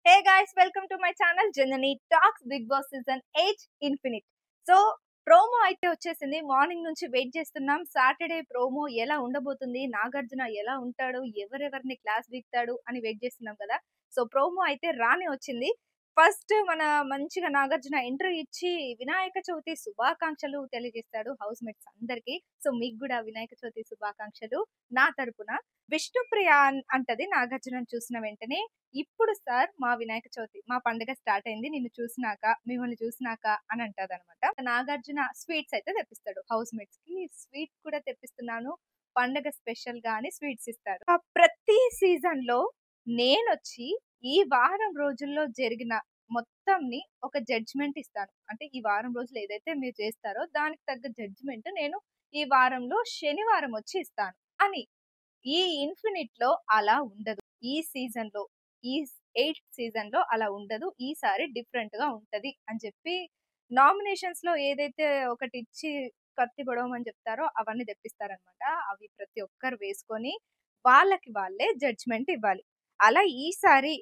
Hey guys, welcome to my channel Janani Talks Big Boss Season 8 Infinite. So promo అయితే వచ్చేసింది. Morning నుంచి wait చేస్తున్నాం. Saturday promo ఎలా ఉండబోతుంది, నాగార్జున ఎలా ఉంటాడు, ఎవరెవరిని క్లాస్ వీక్తాడు అని వెయిట్ చేస్తున్నాం కదా. సో ప్రోమో అయితే రానే వచ్చింది. ఫస్ట్ మన మంచిగా నాగార్జున ఎంట్రీ ఇచ్చి వినాయక చవితి శుభాకాంక్షలు తెలియజేస్తాడు హౌస్ మేట్స్ అందరికి. సో మీకు కూడా వినాయక చవితి శుభాకాంక్షలు నా తరపున. విష్ణుప్రియ అంటది నాగార్జునను చూసిన వెంటనే, ఇప్పుడు సార్ మా వినాయక చవితి మా పండుగ స్టార్ట్ అయింది నిన్ను చూసినాక, మిమ్మల్ని చూసినాక అని అంటదనమాట. నాగార్జున స్వీట్స్ అయితే తెప్పిస్తాడు హౌస్ మేట్స్ కి. స్వీట్ కూడా తెప్పిస్తున్నాను పండగ స్పెషల్ గా అని స్వీట్స్ ఇస్తాడు. ప్రతి సీజన్ లో నేనొచ్చి ఈ వారం రోజుల్లో జరిగిన మొత్తంని ఒక జడ్జ్మెంట్ ఇస్తాను. అంటే ఈ వారం రోజులు ఏదైతే మీరు చేస్తారో దానికి తగ్గ జడ్జ్మెంట్ నేను ఈ వారంలో శనివారం వచ్చి ఇస్తాను అని. ఈ ఇన్ఫినిట్ లో అలా ఉండదు. ఈ సీజన్ లో, ఈ 8th సీజన్ లో అలా ఉండదు. ఈసారి డిఫరెంట్ గా ఉంటది అని చెప్పి నామినేషన్స్ లో ఏదైతే ఒకటి ఇచ్చి కత్తి పొడవమని చెప్తారో అవన్నీ తెప్పిస్తారనమాట. అవి ప్రతి ఒక్కరు వేసుకొని వాళ్ళకి వాళ్ళే జడ్జ్మెంట్ ఇవ్వాలి. అలా ఈసారి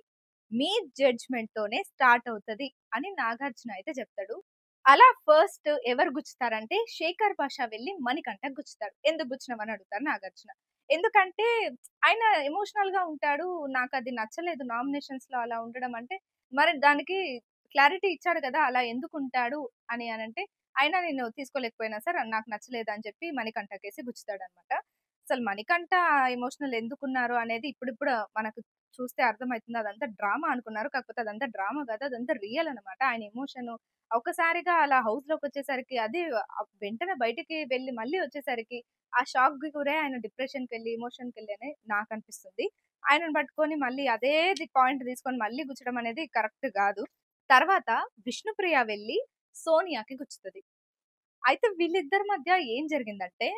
మీ జడ్జ్మెంట్ తోనే స్టార్ట్ అవుతది అని నాగార్జున అయితే చెప్తాడు. అలా ఫస్ట్ ఎవరు గుచ్చుతారంటే శేఖర్ భాష వెళ్ళి మణికంఠకు గుచ్చుతాడు. ఎందుకు గుచ్చినవని అడుగుతారు నాగార్జున. ఎందుకంటే ఆయన ఎమోషనల్ గా ఉంటాడు. నాకు అది నచ్చలేదు నామినేషన్స్ లో అలా ఉండడం. అంటే మరి దానికి క్లారిటీ ఇచ్చాడు కదా అలా ఎందుకు ఉంటాడు అని అంటే, అయినా నేను తీసుకోలేకపోయినా సార్ నాకు నచ్చలేదు అని చెప్పి మణికంఠకేసి గుచ్చుతాడు అనమాట. అసలు మణికంఠ ఎమోషనల్ ఎందుకున్నారు అనేది ఇప్పుడిప్పుడు మనకు చూస్తే అర్థమవుతుంది. అదంతా డ్రామా అనుకున్నారు. కాకపోతే అదంతా డ్రామా కాదు, అదంతా రియల్ అనమాట. ఆయన ఎమోషన్ ఒక్కసారిగా అలా హౌస్ లోకి వచ్చేసరికి, అది వెంటనే బయటికి వెళ్ళి మళ్ళీ వచ్చేసరికి ఆ షాక్ కి గురై ఆయన డిప్రెషన్ కి వెళ్ళి ఎమోషన్ కి వెళ్ళి అని నాకు అనిపిస్తుంది. ఆయనను పట్టుకొని మళ్ళీ అదే పాయింట్ తీసుకొని మళ్ళీ గుచ్చడం అనేది కరెక్ట్ కాదు. తర్వాత విష్ణుప్రియ వెళ్ళి సోనియాకి గుచ్చుతుంది. అయితే వీళ్ళిద్దరి మధ్య ఏం జరిగిందంటే,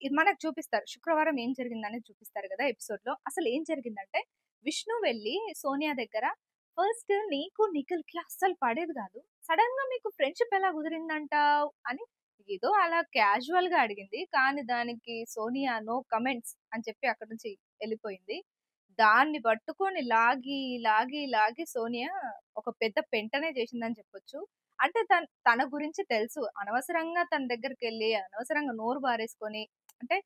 ఇది మనకు చూపిస్తారు. శుక్రవారం ఏం జరిగిందనేది చూపిస్తారు కదా ఎపిసోడ్ లో. అసలు ఏం జరిగిందంటే, విష్ణు వెళ్ళి సోనియా దగ్గర, ఫస్ట్ నీకు నిఖిల్‌కి అస్సలు పడేది కాదు. సడెన్ గా మీకు ఫ్రెండ్‌షిప్ ఎలా కుదిరిందంటావు అని ఏదో అలా క్యాజువల్ గా అడిగింది. కానీ దానికి సోనియా నో కమెంట్స్ అని చెప్పి అక్కడి నుంచి వెళ్ళిపోయింది. దాన్ని పట్టుకొని లాగి, లాగి, లాగి సోనియా ఒక పెద్ద పెంటనే చేసిందని చెప్పొచ్చు. అంటే తన గురించి తెలుసు. అనవసరంగా తన దగ్గరికెళ్ళి, అనవసరంగా నోరు బారేసుకొని, అంటే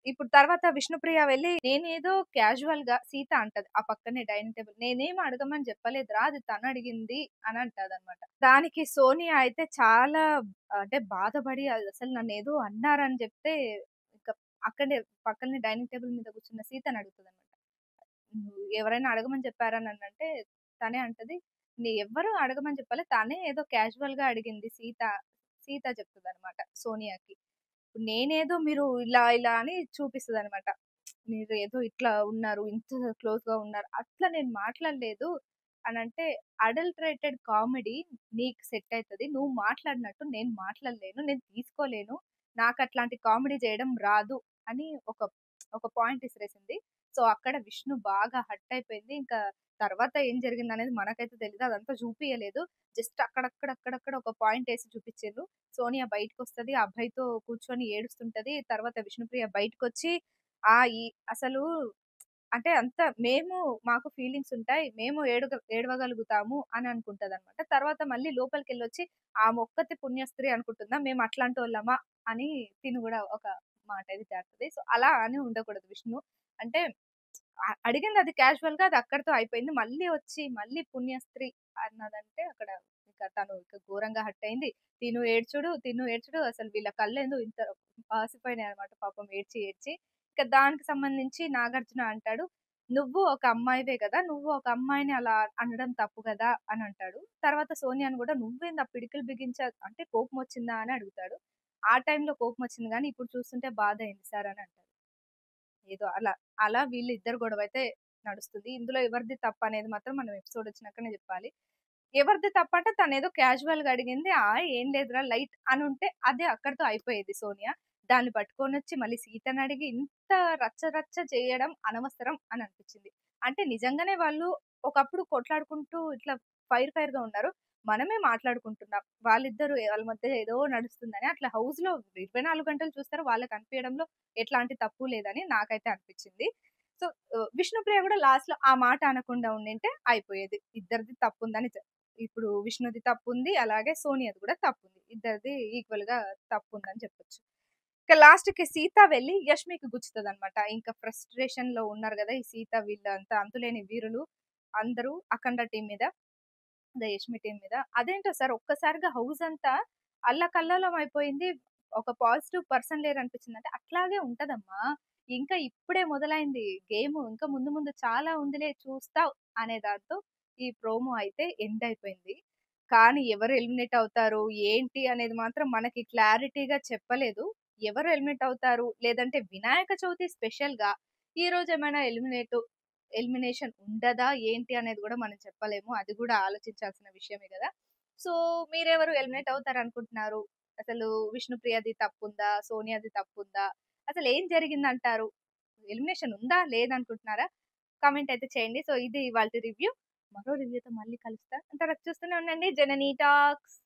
ఇప్పుడు తర్వాత విష్ణుప్రియ వెళ్ళి నేనేదో క్యాజువల్‌గా సీత అంటది ఆ పక్కనే డైనింగ్ టేబుల్. నేనేమి అడగమని చెప్పలేదురా, అది తను అడిగింది అని అంటదనమాట. దానికి సోనియా అయితే చాలా అంటే బాధపడి, అసలు నన్నేదో అన్నారని చెప్తే ఇంక అక్కడే పక్కనే డైనింగ్ టేబుల్ మీద కూర్చున్న సీతని అడుగుతదనమాట. ఎవరైనా అడగమని చెప్పారా నన్నంటే, తనే అంటది, ఎవ్వరు అడగమని చెప్పలే. తనే ఏదో క్యాజువల్‌గా అడిగింది సీత. సీత చెప్తదనమాట సోనియాకి. నేనేదో మీరు ఇలా ఇలా అని చూపిస్తదనమాట. మీరు ఏదో ఇట్లా ఉన్నారు, ఇంత క్లోజ్‌గా ఉన్నారు. అట్లా నేను మాట్లాడలేదు అనంటే, అడల్టరేటెడ్ కామెడీ నీకు సెట్ అయితది. నువ్వు మాట్లాడినట్టు నేను మాట్లాడలేను. నేను తీసుకోలేను. నాకట్లాంటి కామెడీ చేయడం రాదు అని ఒక పాయింట్ ఇసిరేసింది. సో, అక్కడ విష్ణు బాగా హర్ట్ అయిపోయింది. ఇంకా తర్వాత ఏం జరిగిందనేది మనకైతే తెలీదు. అదంతా చూపియలేదు. జస్ట్ అక్కడక్కడ ఒక పాయింట్ ఏసి చూపిచ్చిర్రు. సోనియా బయటకొస్తది. ఆ అబ్బాయితో కూర్చొని ఏడుస్తుంటది. తర్వాత విష్ణుప్రియ బయటకొచ్చి ఈ అసలు అంటే మాకు ఫీలింగ్స్ ఉంటాయి. మేము ఏడవగలుగుతాము అని అనుకుంటదనమాట. తర్వాత మళ్ళీ లోపలికెళ్ళొచ్చి ఆమె ఒక్కతి పుణ్యస్త్రీ అనుకుంటుందా? మేము అట్లాంటోళ్ళమా? అని తిను గూడా ఒక మాట అయితే జారుతది. సో, అలా అని ఉండకూడదు విష్ణు. అంటే అడిగింది అది క్యాజువల్‌గా, అది అక్కడితో అయిపోయింది. మళ్ళీ వచ్చి మళ్ళీ పుణ్యస్త్రీ అన్నదంటే అక్కడ ఇక తను ఇక ఘోరంగా హర్ట్ అయింది. తిను ఏడ్చుడు అసలు వీళ్ళ కళ్ళేందో ఇంత పాసిపోయినాయన్నమాట పాపం ఏడ్చి, ఏడ్చి. ఇక దానికి సంబంధించి నాగార్జున అంటాడు, "నువ్వు ఒక అమ్మాయివే గదా! నువ్వు ఒక అమ్మాయిని అలా అనడం తప్పు గదా!" అని అంటాడు. తర్వాత సోనియాని గూడా "నువ్వేంది ఆ పిడికిలి బిగించా అంటే కోపమొచ్చిందా?" అని అడుగుతాడు. ఆ టైంలో కోపమొచ్చింది గానీ ఇప్పుడు చూస్తుంటే బాధయింది సార్ అని అంటాడు. ఏదో అలా. అలా వీళ్ళిద్దరి గొడవైతే నడుస్తుంది. ఇందులో ఎవరిది తప్పనేది మాత్రం మనం ఎపిసోడ్ వచ్చినాకనే జెప్పాలి. ఎవరిది తప్పంటే తనేదో క్యాజువల్‌గా అడిగింది. ఏం లేదురా లైట్ అనుంటే అదే అక్కడితో అయిపోయేది సోనియా. దాన్ని పట్టుకొనొచ్చి మళ్ళీ సీతనడిగి ఇంత రచ్చ రచ్చ చేయడం అనవసరం అని అనిపిచ్చింది. అంటే నిజంగానే వాళ్ళు ఒకప్పుడు కొట్లాడుకుంటూ ఇట్లా ఫైర్‌గా ఉన్నారు. మనమే మాట్లాడుకుంటున్నాం. వాళ్ళ మధ్య ఏదో నడుస్తుందని అట్లా హౌస్‌లో 24 గంటలు చూస్తారు. వాళ్ళకనిపియడంలో ఎట్లాంటి తప్పు లేదని నాకైతే అనిపిచ్చింది. సో, విష్ణుప్రియ గూడా లాస్ట్‌లో ఆ మాట అనకుండా ఉండింటే అయిపోయేది. ఇద్దరిది తప్పుందని ఇప్పుడు విష్ణుది తప్పుంది. అలాగే సోనియాది కూడా తప్పుంది. ఇద్దరిది ఈక్వల్‌గా తప్పుందని చెప్పొచ్చు. ఇక లాస్ట్‌కి సీత వెళ్లి యష్మికి గుచ్చుతదనమాట. ఇంకా ఫ్రస్ట్రేషన్‌లో ఉన్నారు గదా! ఈ సీత వీళ్ళంతా అంతులేని వీరులు అందరూ అఖండ టీమ్ మీద. అదే యష్మి టీమ్ మీద. అదేంటో సార్ ఒక్కసారిగా హౌస్ అంతా అల్లకల్లోలం అయిపోయింది. ఒక పాజిటివ్ పర్సన్ లేరనిపించింది. అంటే అట్లాగే ఉంటదమ్మా. ఇంకా ఇప్పుడే మొదలైంది గేము. ఇంకా ముందు ముందు చాలా ఉందిలే చూస్తావు అనే దాంతో ఈ ప్రోమో అయితే ఎండ్ అయిపోయింది. కానీ ఎవరు ఎలిమినేట్ అవుతారు, ఏంటి అనేది మాత్రం మనకి క్లారిటీగా చెప్పలేదు. ఎవరు ఎలిమినేట్ అవుతారు, లేదంటే వినాయక చవితి స్పెషల్‌గా ఈరోజు ఏమైనా ఎలిమినేషన్ ఉండదా ఏంటి అనేది గూడా మనం చెప్పలేము. అది గూడా ఆలోచించాల్సిన విషయమే గదా! సో, మీరెవరు ఎలిమినేట్ అవుతారనుకుంటున్నారు? అసలు విష్ణుప్రియది తప్పుందా? సోనియాది తప్పుందా? అసలేం జరిగిందంటారు? ఎలిమినేషన్ ఉందా? లేదనుకుంటున్నారా? కామెంట్ అయితే చేయండి. సో, ఇది ఇవాల్టి రివ్యూ. మరో రివ్యూతో మళ్ళీ కలుస్తా. అంతవరకు చూస్తూనే ఉండండి జననీ టాక్స్.